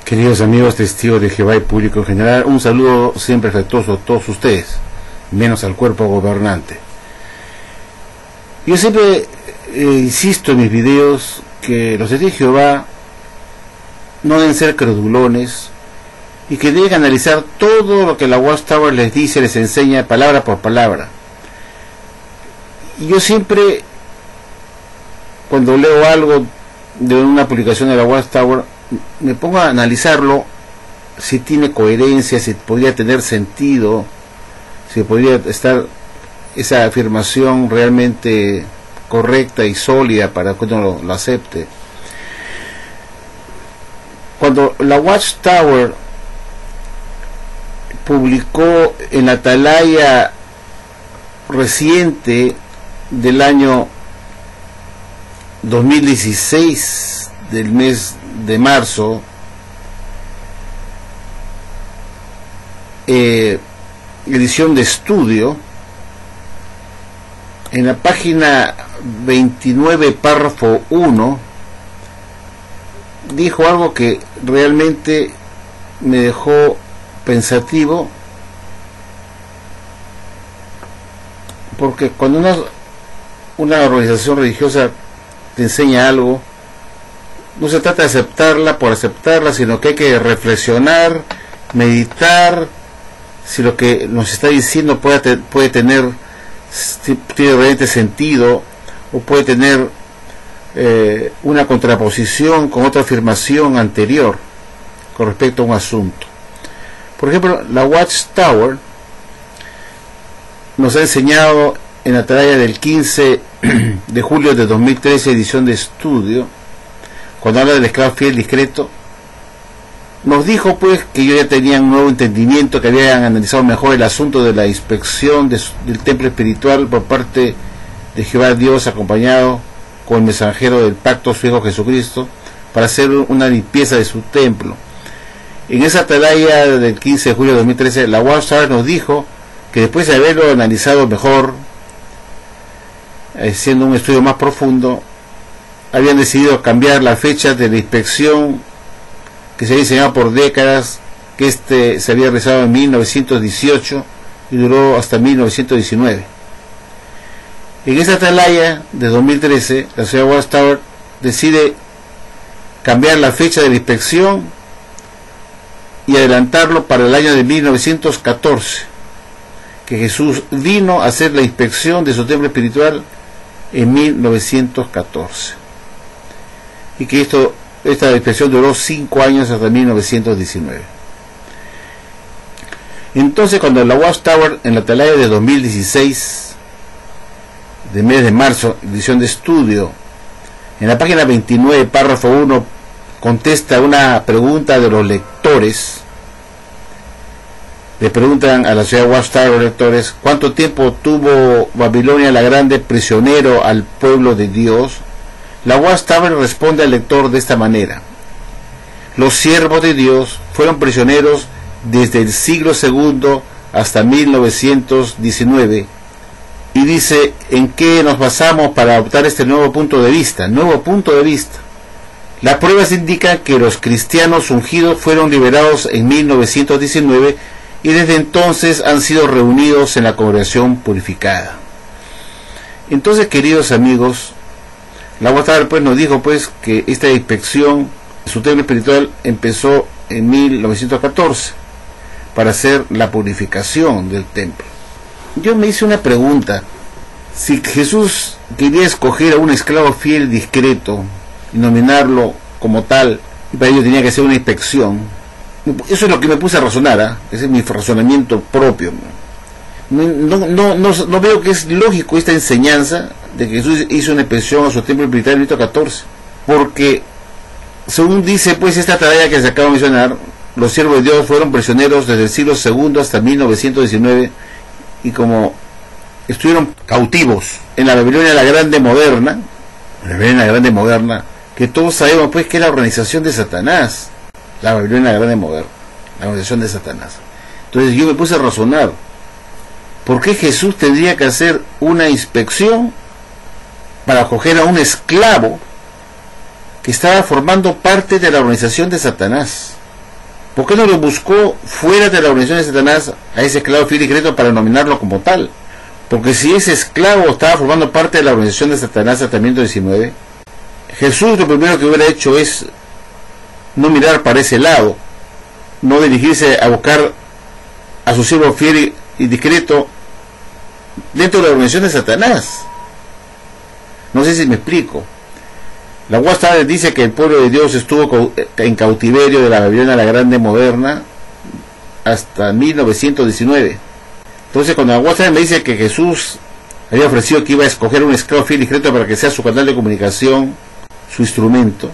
Queridos amigos testigos de Jehová y público en general, un saludo siempre afectuoso a todos ustedes, menos al cuerpo gobernante. Yo siempre insisto en mis videos que los testigos de Jehová no deben ser credulones y que deben analizar todo lo que la Watchtower les dice, les enseña palabra por palabra. Y yo siempre, cuando leo algo de una publicación de la Watchtower, me pongo a analizarlo, si tiene coherencia, si podría tener sentido, si podría estar esa afirmación realmente correcta y sólida para que uno lo acepte. Cuando la Watchtower publicó en la atalaya reciente del año 2016, del mes de marzo, edición de estudio, en la página 29, párrafo 1, dijo algo que realmente me dejó pensativo, porque cuando una organización religiosa te enseña algo, no se trata de aceptarla por aceptarla, sino que hay que reflexionar, meditar, si lo que nos está diciendo puede tener, tiene realmente sentido, o puede tener una contraposición con otra afirmación anterior con respecto a un asunto. Por ejemplo, la Watchtower nos ha enseñado en la atalaya del 15 de julio de 2013, edición de estudio, cuando habla del esclavo fiel discreto, nos dijo pues que ellos ya tenían un nuevo entendimiento, que habían analizado mejor el asunto de la inspección del templo espiritual por parte de Jehová Dios, acompañado con el mensajero del pacto, su Hijo Jesucristo, para hacer una limpieza de su templo. En esa atalaya del 15 de julio de 2013, la Watchtower nos dijo que después de haberlo analizado mejor, haciendo un estudio más profundo, habían decidido cambiar la fecha de la inspección que se había diseñado por décadas, que se había realizado en 1918 y duró hasta 1919. En esa atalaya de 2013, la ciudad de Watchtower decide cambiar la fecha de la inspección y adelantarlo para el año de 1914, que Jesús vino a hacer la inspección de su templo espiritual en 1914, y que esta inspección duró 5 años hasta 1919. Entonces, cuando la Watchtower en la atalaya de 2016, de mes de marzo, edición de estudio, en la página 29, párrafo 1, contesta una pregunta de los lectores. Le preguntan a la ciudad de Watchtower, lectores, ¿cuánto tiempo tuvo Babilonia la Grande prisionero al pueblo de Dios? La Watchtower responde al lector de esta manera: los siervos de Dios fueron prisioneros desde el siglo II hasta 1919, y dice en qué nos basamos para adoptar este nuevo punto de vista. Las pruebas indican que los cristianos ungidos fueron liberados en 1919 y desde entonces han sido reunidos en la congregación purificada. Entonces, queridos amigos, la Watchtower pues nos dijo pues que esta inspección de su templo espiritual empezó en 1914 para hacer la purificación del templo. Yo me hice una pregunta: si Jesús quería escoger a un esclavo fiel discreto y nominarlo como tal, y para ello tenía que hacer una inspección, eso es lo que me puse a razonar, ese es mi razonamiento propio. No veo que es lógico esta enseñanza de que Jesús hizo una inspección a su templo espiritual en 1914, porque según dice pues esta atalaya que se acaba de mencionar, los siervos de Dios fueron prisioneros desde el siglo II hasta 1919, y como estuvieron cautivos en la Babilonia la Grande moderna, que todos sabemos pues que es la organización de Satanás, la Babilonia la Grande moderna, la organización de Satanás. Entonces yo me puse a razonar, ¿por qué Jesús tendría que hacer una inspección para acoger a un esclavo que estaba formando parte de la organización de Satanás? ¿Por qué no lo buscó fuera de la organización de Satanás a ese esclavo fiel y secreto para nominarlo como tal? Porque si ese esclavo estaba formando parte de la organización de Satanás, tratamiento 19, Jesús lo primero que hubiera hecho es no mirar para ese lado, no dirigirse a buscar a su siervo fiel y discreto dentro de la organización de Satanás. No sé si me explico. La Watchtower dice que el pueblo de Dios estuvo en cautiverio de la Babilonia la Grande moderna hasta 1919. Entonces cuando la Watchtower me dice que Jesús había ofrecido que iba a escoger un esclavo fiel y discreto para que sea su canal de comunicación, su instrumento,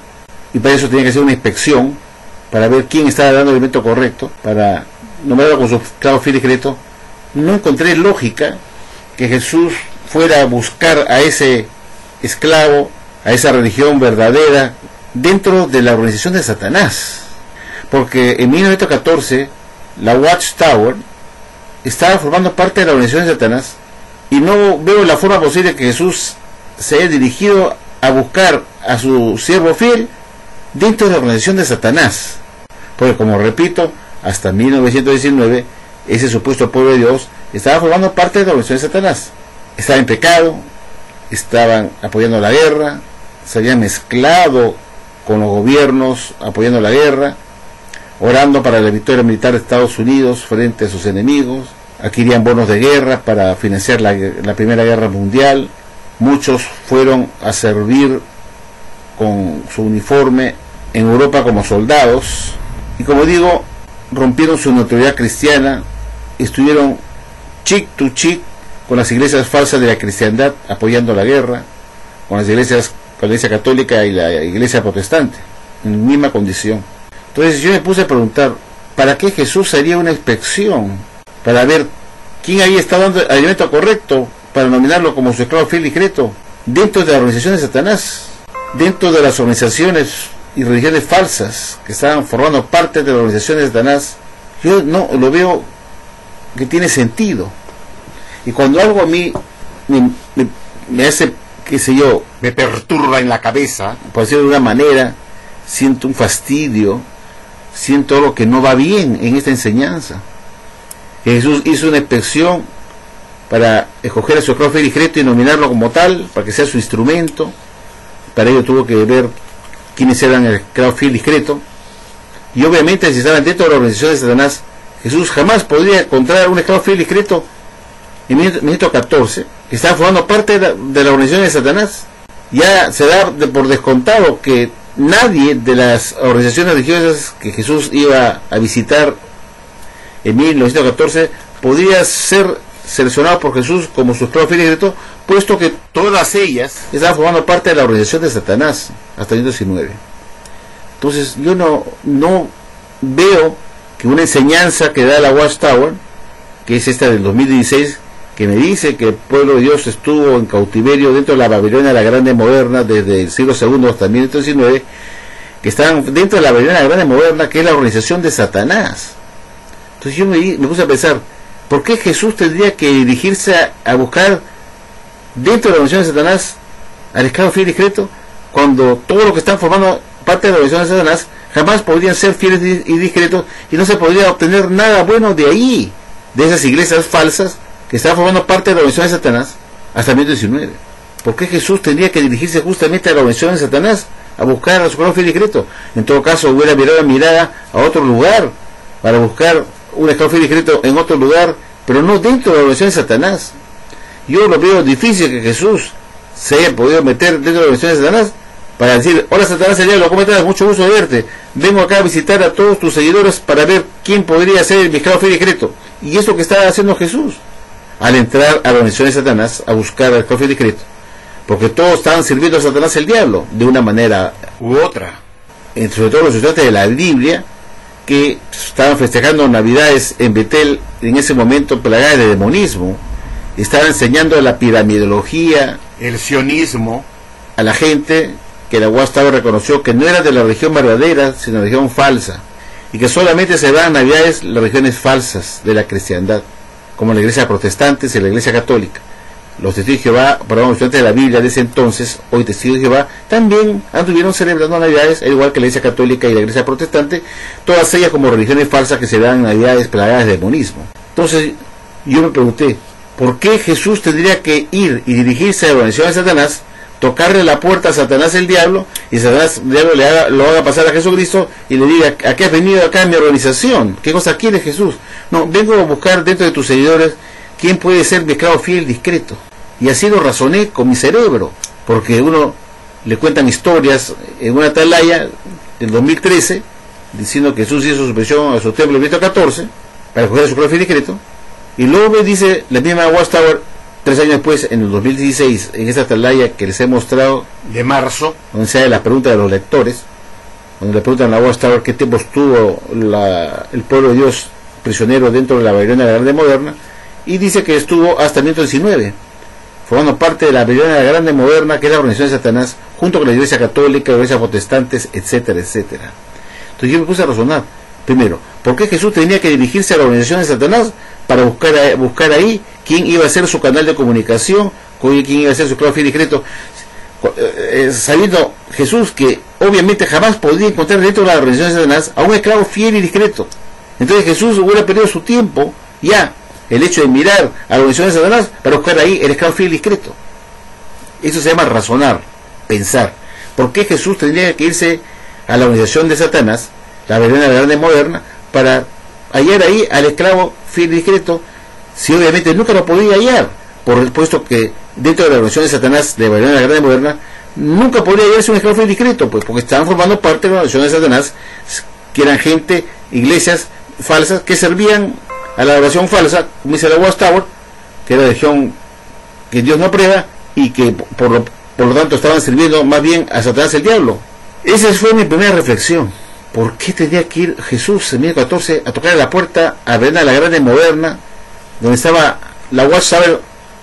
y para eso tenía que hacer una inspección para ver quién estaba dando el elemento correcto para nombrarlo con su esclavo fiel y discreto, no encontré lógica que Jesús fuera a buscar a ese esclavo, a esa religión verdadera dentro de la organización de Satanás, porque en 1914 la Watchtower estaba formando parte de la organización de Satanás y no veo la forma posible que Jesús se haya dirigido a buscar a su siervo fiel dentro de la organización de Satanás, porque como repito, hasta 1919 ese supuesto pueblo de Dios estaba formando parte de la organización de Satanás, estaba en pecado, estaban apoyando la guerra, se habían mezclado con los gobiernos apoyando la guerra, orando para la victoria militar de Estados Unidos frente a sus enemigos, adquirían bonos de guerra para financiar la Primera Guerra Mundial. Muchos fueron a servir con su uniforme en Europa como soldados y, como digo, rompieron su neutralidad cristiana, estuvieron chic to chic con las iglesias falsas de la cristiandad apoyando la guerra, con las iglesias, con la iglesia católica y la iglesia protestante en misma condición. Entonces yo me puse a preguntar, ¿para qué Jesús haría una inspección? Para ver quién había estado dando el elemento correcto para nominarlo como su esclavo fiel y discreto dentro de la organización de Satanás, dentro de las organizaciones y religiones falsas que estaban formando parte de la organización de Satanás. Yo no lo veo que tiene sentido. Y cuando algo a mí me hace, qué sé yo, me perturba en la cabeza, por decirlo de una manera, siento un fastidio, siento algo que no va bien en esta enseñanza. Jesús hizo una inspección para escoger a su esclavo fiel y discreto y nominarlo como tal, para que sea su instrumento. Para ello tuvo que ver quiénes eran el esclavo fiel y discreto. Y obviamente, si estaban dentro de la organización de Satanás, Jesús jamás podría encontrar un esclavo fiel y discreto en 1914, que estaba formando parte de la organización de Satanás. Ya se da por descontado que nadie de las organizaciones religiosas que Jesús iba a visitar en 1914 podría ser seleccionado por Jesús como su esclavo fiel y discreto, puesto que todas ellas estaban formando parte de la organización de Satanás hasta 1919. Entonces yo no veo que una enseñanza que da la Watchtower, que es esta del 2016, que me dice que el pueblo de Dios estuvo en cautiverio dentro de la Babilonia la Grande moderna desde el siglo II hasta 1919, que estaban dentro de la Babilonia la Grande moderna, que es la organización de Satanás. Entonces yo me puse a pensar, ¿por qué Jesús tendría que dirigirse a buscar dentro de la organización de Satanás al esclavo fiel y discreto, cuando todos los que están formando parte de la organización de Satanás jamás podrían ser fieles y discretos, y no se podría obtener nada bueno de ahí, de esas iglesias falsas que estaban formando parte de la organización de Satanás hasta 1919? ¿Por qué Jesús tendría que dirigirse justamente a la organización de Satanás a buscar a su esclavo fiel y discreto? En todo caso hubiera mirado la mirada a otro lugar para buscar un esclavo fiel y discreto en otro lugar, pero no dentro de la organización de Satanás. Yo lo veo difícil que Jesús se haya podido meter dentro de la organización de Satanás para decir: hola Satanás, el diablo, ¿cómo estás? Mucho gusto de verte. Vengo acá a visitar a todos tus seguidores para ver quién podría ser mi esclavo fiel y discreto. Y eso que estaba haciendo Jesús al entrar a la organización de Satanás a buscar al esclavo fiel y discreto, porque todos estaban sirviendo a Satanás, el diablo, de una manera u otra. Sobre todo los estudiantes de la Biblia, que estaban festejando Navidades en Betel en ese momento plagada de demonismo, estaban enseñando la piramidología, el sionismo a la gente, que la Watchtower reconoció que no era de la religión verdadera, sino la religión falsa, y que solamente se daban Navidades las religiones falsas de la cristiandad, como la iglesia protestante y la iglesia católica, los testigos de Jehová, perdón, los estudiantes de la Biblia de ese entonces, hoy testigos de Jehová, también anduvieron celebrando Navidades, al igual que la Iglesia Católica y la Iglesia Protestante, todas ellas como religiones falsas que se dan Navidades plagadas de demonismo. Entonces, yo me pregunté, ¿por qué Jesús tendría que ir y dirigirse a la organización de Satanás, tocarle la puerta a Satanás el diablo, y Satanás el diablo lo haga pasar a Jesucristo y le diga, ¿a qué has venido acá en mi organización? ¿Qué cosa quieres, Jesús? No, vengo a buscar dentro de tus seguidores quién puede ser mi esclavo fiel y discreto. Y así lo razoné con mi cerebro, porque uno le cuentan historias en una atalaya del 2013, diciendo que Jesús hizo su presión a su templo en el 14, para escoger a su esclavo fiel y discreto, y luego dice la misma Watchtower 3 años después, en el 2016, en esta atalaya que les he mostrado de marzo, donde se hace la pregunta de los lectores, donde le preguntan a la Watchtower qué tiempo estuvo el pueblo de Dios prisionero dentro de la Babilonia de la Grande Moderna, y dice que estuvo hasta el 1919, formando parte de la Babilonia de la Grande Moderna, que es la organización de Satanás, junto con la Iglesia Católica, la Iglesia Protestantes, etcétera, etcétera. Entonces yo me puse a razonar, primero, ¿por qué Jesús tenía que dirigirse a la organización de Satanás para buscar ahí quién iba a ser su canal de comunicación, quién iba a ser su esclavo fiel y discreto, sabiendo Jesús que obviamente jamás podría encontrar dentro de la organización de Satanás a un esclavo fiel y discreto? Entonces Jesús hubiera perdido su tiempo ya, el hecho de mirar a la organización de Satanás para buscar ahí el esclavo fiel y discreto. Eso se llama razonar, pensar. ¿Por qué Jesús tendría que irse a la organización de Satanás, la Babilonia de la Grande Moderna, para hallar ahí al esclavo fiel y discreto, si obviamente nunca lo podía hallar, por puesto que dentro de la organización de Satanás de Babilonia de la Grande Moderna nunca podría hallarse un esclavo fiel y discreto, pues porque estaban formando parte de la organización de Satanás, que eran gente, iglesias falsas que servían a la adoración falsa, como dice la Watchtower, que era la religión que Dios no aprueba y que por lo tanto estaban sirviendo más bien a Satanás el diablo. Esa fue mi primera reflexión. ¿Por qué tenía que ir Jesús en 1914 a tocar a la puerta a ver a la Grande Moderna, donde estaba la Watchtower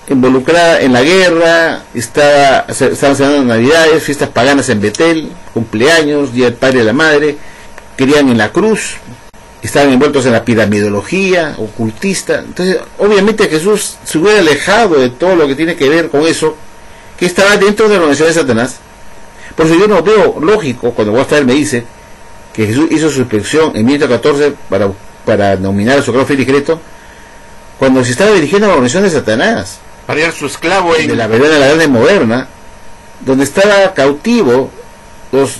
involucrada en la guerra, estaban celebrando Navidades, fiestas paganas en Betel, cumpleaños, Día del Padre y de la Madre, querían en la cruz, estaban envueltos en la piramidología ocultista? Entonces obviamente Jesús se hubiera alejado de todo lo que tiene que ver con eso, que estaba dentro de la organización de Satanás. Por eso yo no veo lógico cuando Watchtower me dice que Jesús hizo su inspección en 1914 para nominar a su esclavo fiel y discreto, cuando se estaba dirigiendo a la organización de Satanás, para ir a su esclavo de la Babilonia de la Grande Moderna, donde estaba cautivo los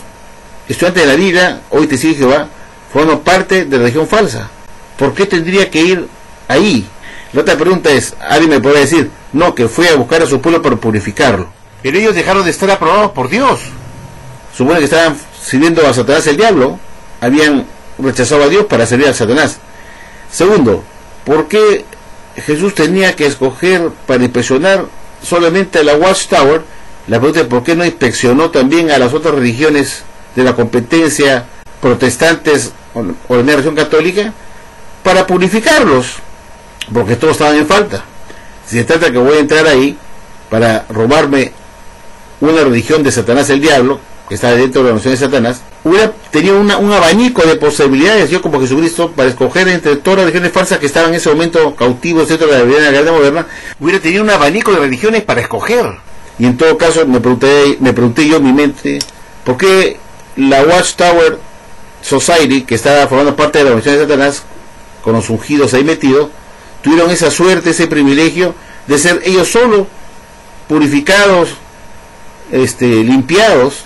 estudiantes de la Biblia, hoy testigos de Jehová, formando parte de la religión falsa. ¿Por qué tendría que ir ahí? La otra pregunta es, alguien me puede decir, no, que fue a buscar a su pueblo para purificarlo. Pero ellos dejaron de estar aprobados por Dios. Supone que estaban sirviendo a Satanás el diablo, habían rechazado a Dios para servir a Satanás. Segundo, ¿por qué Jesús tenía que escoger para inspeccionar solamente a la Watchtower? La pregunta es, ¿por qué no inspeccionó también a las otras religiones de la competencia, protestantes o la religión católica, para purificarlos? Porque todos estaban en falta. Si se trata que voy a entrar ahí para robarme una religión de Satanás el diablo, que está dentro de la noción de Satanás, hubiera tenido un abanico de posibilidades, yo como Jesucristo, para escoger entre todas las religiones falsas que estaban en ese momento cautivos dentro de la Babilonia Grande Moderna, hubiera tenido un abanico de religiones para escoger. Y en todo caso me pregunté yo en mi mente, ¿por qué la Watchtower Society, que estaba formando parte de la noción de Satanás, con los ungidos ahí metidos, tuvieron esa suerte, ese privilegio de ser ellos solos purificados, limpiados?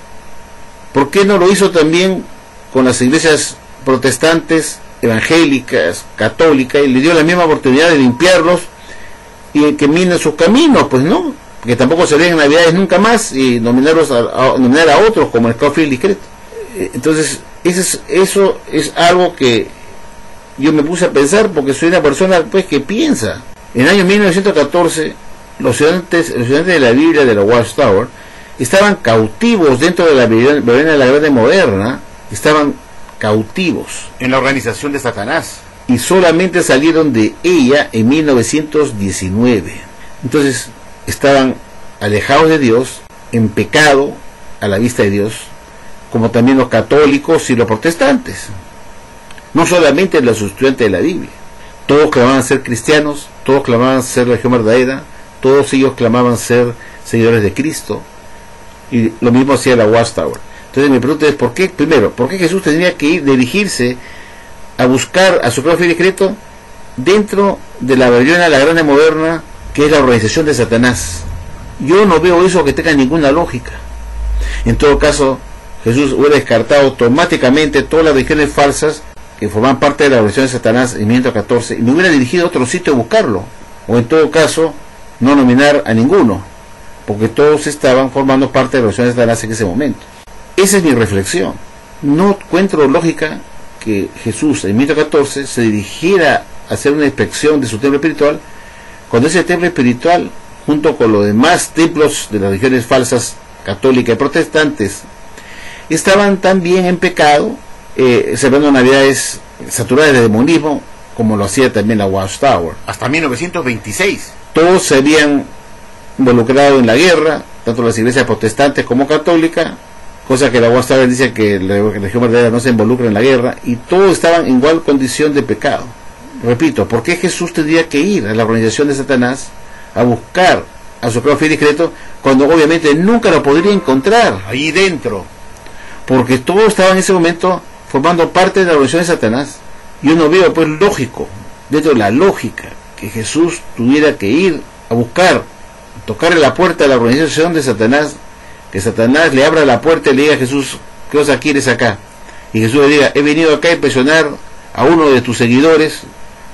¿Por qué no lo hizo también con las iglesias protestantes, evangélicas, católicas, y le dio la misma oportunidad de limpiarlos y que minen sus caminos? Pues no, porque tampoco serían Navidades nunca más y nominar a otros como el esclavo fiel y discreto. Entonces eso es algo que yo me puse a pensar, porque soy una persona pues que piensa. En el año 1914 los estudiantes de la Biblia de la Watchtower estaban cautivos dentro de la Babilonia de la Grande Moderna, estaban cautivos en la organización de Satanás, y solamente salieron de ella en 1919. Entonces estaban alejados de Dios, en pecado a la vista de Dios, como también los católicos y los protestantes, no solamente los estudiantes de la Biblia. Todos clamaban ser cristianos, todos clamaban ser la religión verdadera, todos ellos clamaban ser seguidores de Cristo, y lo mismo hacía la Watchtower. Entonces mi pregunta es, ¿por qué? Primero, ¿por qué Jesús tendría que dirigirse a buscar a su propio fiel discreto dentro de la Babilonia la Grande moderna, que es la organización de Satanás? Yo no veo eso que tenga ninguna lógica. En todo caso, Jesús hubiera descartado automáticamente todas las religiones falsas que forman parte de la organización de Satanás en 1914 y me hubiera dirigido a otro sitio a buscarlo, o en todo caso no nominar a ninguno, porque todos estaban formando parte de la organización de Satanás en ese momento. Esa es mi reflexión. No encuentro lógica que Jesús en 1914 se dirigiera a hacer una inspección de su templo espiritual, cuando ese templo espiritual, junto con los demás templos de las religiones falsas católicas y protestantes, estaban también en pecado, celebrando navidades saturadas de demonismo, como lo hacía también la Watchtower. Hasta 1926. Todos se habían involucrado en la guerra, tanto las iglesias protestantes como católicas, cosa que la Watchtower dice que la religión verdadera no se involucra en la guerra, y todos estaban en igual condición de pecado. Repito, ¿por qué Jesús tendría que ir a la organización de Satanás a buscar a su propio fiel discreto cuando obviamente nunca lo podría encontrar? Ahí dentro. Porque todos estaban en ese momento formando parte de la organización de Satanás. Yo no veo pues lógico, dentro de la lógica, que Jesús tuviera que ir a buscar, tocarle la puerta de la organización de Satanás, que Satanás le abra la puerta y le diga a Jesús, ¿qué cosa quieres acá? Y Jesús le diga, he venido acá a impresionar a uno de tus seguidores,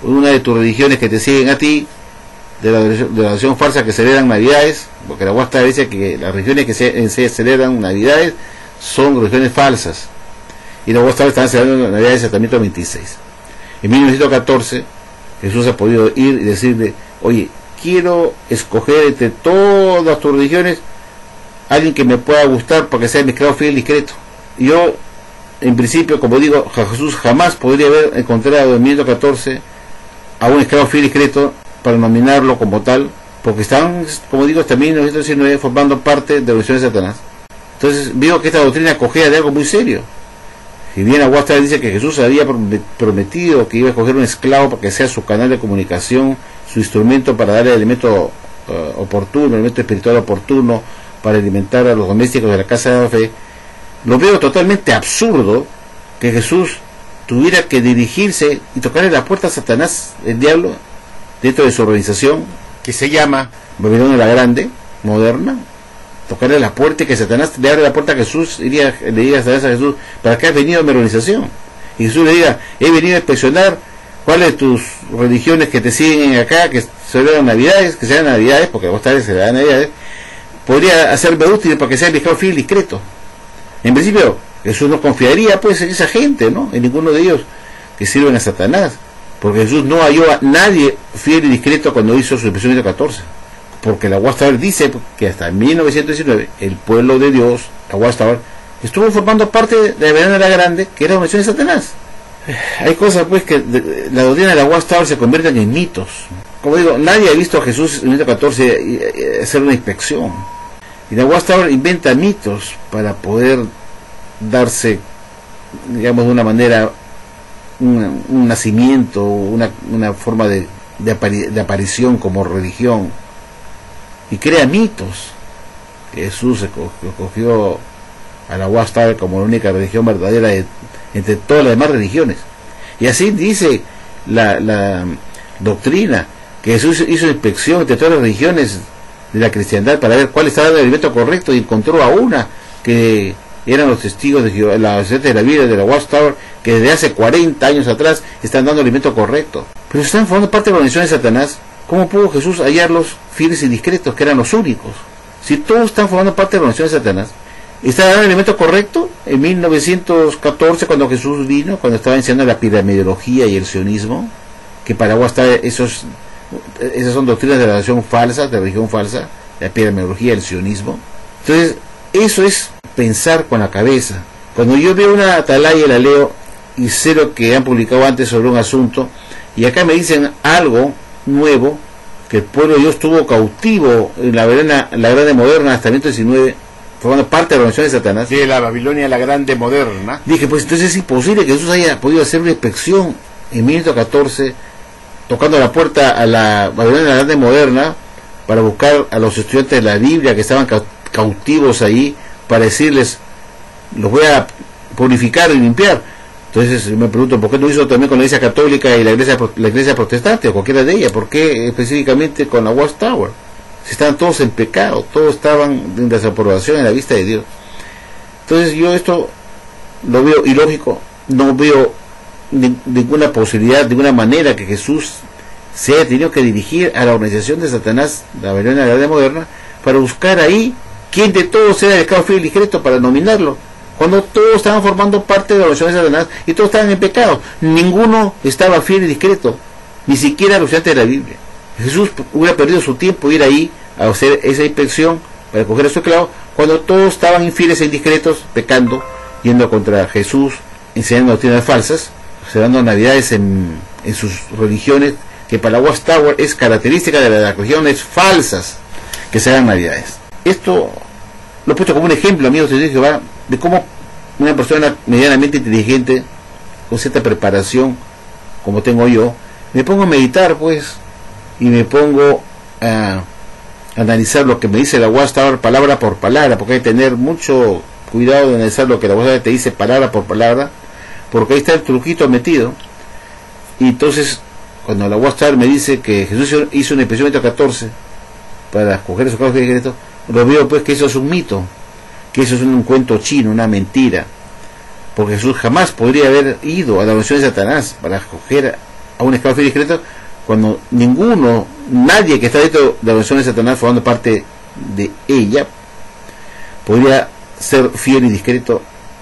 una de tus religiones que te siguen a ti, de la oración falsa que celebran navidades, porque la Watchtower dice que las religiones que se celebran navidades son religiones falsas, y la Watchtower están celebrando navidades hasta 1926. En 1914 Jesús ha podido ir y decirle, oye, quiero escoger entre todas tus religiones alguien que me pueda gustar para que sea mi esclavo fiel y discreto. Y yo, en principio, como digo, Jesús jamás podría haber encontrado en 1914 a un esclavo fiel y discreto para nominarlo como tal, porque estaban, como digo, hasta 1919 formando parte de la organización de Satanás. Entonces veo que esta doctrina cogea de algo muy serio. Si bien la Watchtower dice que Jesús había prometido que iba a escoger un esclavo para que sea su canal de comunicación, su instrumento para darle el elemento oportuno, el elemento espiritual oportuno para alimentar a los domésticos de la casa de la fe, lo veo totalmente absurdo que Jesús tuviera que dirigirse y tocarle la puerta a Satanás, el diablo, dentro de su organización, que se llama Babilonia la Grande, moderna, tocarle la puerta y que Satanás le abre la puerta a Jesús, le diga a Jesús, ¿para qué has venido a mi organización? Y Jesús le diga, he venido a inspeccionar cuáles de tus religiones que te siguen acá, que celebran navidades, que sean navidades, porque vos sabés que celebran navidades, podría hacerme útil para que sea mi esclavo fiel y discreto. En principio, Jesús no confiaría pues en esa gente, ¿no? En ninguno de ellos que sirven a Satanás, porque Jesús no halló a nadie fiel y discreto cuando hizo su inspección en 1914. Porque la Watchtower dice que hasta 1919 el pueblo de Dios, la Watchtower, estuvo formando parte de la Babilonia la Grande, que era la organización de Satanás. Hay cosas pues que la doctrina de la Watchtower se convierten en mitos. Como digo, nadie ha visto a Jesús en 1914 hacer una inspección, y la Watchtower inventa mitos para poder darse, digamos, de una manera un nacimiento, una forma de aparición como religión, y crea mitos. Jesús escogió a la Watchtower como la única religión verdadera entre todas las demás religiones, y así dice la doctrina, que Jesús hizo inspección entre todas las religiones de la cristiandad para ver cuál estaba el alimento correcto, y encontró a una que eran los testigos de Jehová, los estudiantes de la vida de la Watchtower, que desde hace 40 años atrás están dando el alimento correcto. Pero están formando parte de la organización de Satanás. ¿Cómo pudo Jesús hallarlos fieles y discretos, que eran los únicos? Si todos están formando parte de la organización de Satanás, ¿está dando el alimento correcto? En 1914, cuando Jesús vino, cuando estaba enseñando la piramidología y el sionismo, que para Watchtower esas son doctrinas de la religión falsa, la piramidología y el sionismo. Entonces, eso es pensar con la cabeza. Cuando yo veo una atalaya y la leo, y sé lo que han publicado antes sobre un asunto, y acá me dicen algo nuevo, que el pueblo de Dios estuvo cautivo en la Grande moderna hasta 1919, formando parte de la organización de Satanás. De la Babilonia la Grande moderna. Dije, pues entonces es imposible que Jesús haya podido hacer una inspección en 1914, tocando la puerta a la Babilonia la Grande moderna, para buscar a los estudiantes de la Biblia que estaban cautivos ahí, para decirles, los voy a purificar y limpiar. Entonces me pregunto, ¿por qué no hizo también con la Iglesia Católica y la iglesia Protestante, o cualquiera de ellas? ¿Por qué específicamente con la Watchtower? Si estaban todos en pecado, todos estaban en desaprobación en la vista de Dios. Entonces yo esto lo veo ilógico, no veo ninguna posibilidad, ninguna manera que Jesús se haya tenido que dirigir a la organización de Satanás, la Babilonia la Grande Moderna, para buscar ahí quién de todos era el esclavo fiel y discreto para nominarlo, cuando todos estaban formando parte de la organización de Satanás y todos estaban en pecado. Ninguno estaba fiel y discreto, ni siquiera los estudiantes de la Biblia. Jesús hubiera perdido su tiempo ir ahí a hacer esa inspección para coger a su esclavo, cuando todos estaban infieles e indiscretos, pecando, yendo contra Jesús, enseñando doctrinas falsas, celebrando navidades en sus religiones, que para la Watchtower es característica de las religiones falsas que se hagan navidades. Esto lo he puesto como un ejemplo, amigos de Jehová, de cómo una persona medianamente inteligente, con cierta preparación, como tengo yo, me pongo a meditar, pues, y me pongo a analizar lo que me dice la Watchtower palabra por palabra, porque hay que tener mucho cuidado de analizar lo que la Watchtower te dice palabra por palabra, porque ahí está el truquito metido. Y entonces, cuando la Watchtower me dice que Jesús hizo una inspección 14 para escoger esos casos de secreto, lo veo pues que eso es un mito, que eso es un cuento chino, una mentira, porque Jesús jamás podría haber ido a la organización de Satanás para escoger a un esclavo fiel y discreto, cuando nadie que está dentro de la organización de Satanás formando parte de ella podría ser fiel y discreto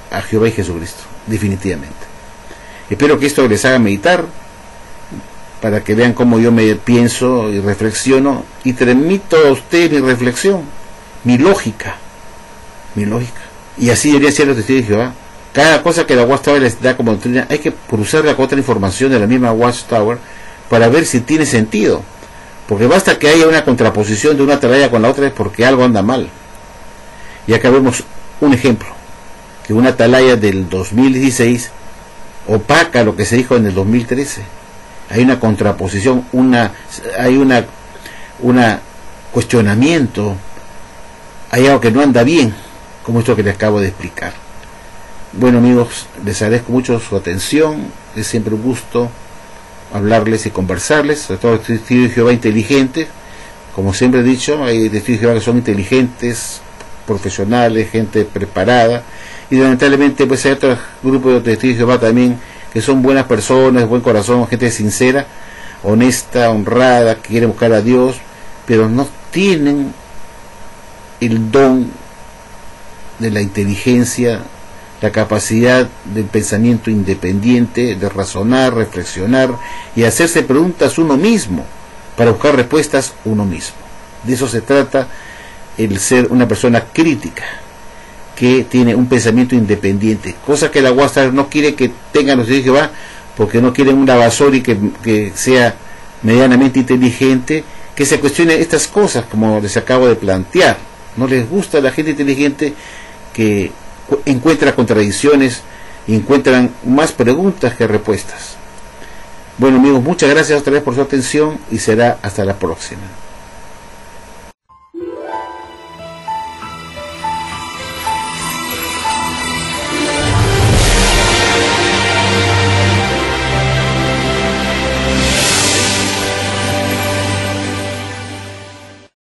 a Jehová y Jesucristo, definitivamente. Espero que esto les haga meditar, para que vean cómo yo me pienso y reflexiono, y transmito a usted mi reflexión, mi lógica, y así debería ser los testigos de Jehová. Cada cosa que la Watchtower les da como doctrina hay que cruzarla con otra información de la misma Watchtower para ver si tiene sentido, porque basta que haya una contraposición de una atalaya con la otra es porque algo anda mal. Y acá vemos un ejemplo, que una atalaya del 2016 opaca lo que se dijo en el 2013. Hay una contraposición, hay una cuestionamiento, hay algo que no anda bien, como esto que les acabo de explicar. Bueno, amigos, les agradezco mucho su atención, es siempre un gusto hablarles y conversarles, sobre todo testigos de Jehová inteligentes. Como siempre he dicho, hay testigos de Jehová que son inteligentes, profesionales, gente preparada, y lamentablemente pues hay otro grupo de testigos de Jehová también que son buenas personas, buen corazón, gente sincera, honesta, honrada, que quiere buscar a Dios, pero no tienen el don de la inteligencia, la capacidad del pensamiento independiente, de razonar, reflexionar y hacerse preguntas uno mismo, para buscar respuestas uno mismo. De eso se trata el ser una persona crítica, que tiene un pensamiento independiente, cosa que la Watchtower no quiere que tengan los testigos de Jehová, porque no quieren una basura que sea medianamente inteligente, que se cuestione estas cosas como les acabo de plantear. No les gusta la gente inteligente que encuentra contradicciones y encuentran más preguntas que respuestas. Bueno, amigos, muchas gracias otra vez por su atención y será hasta la próxima.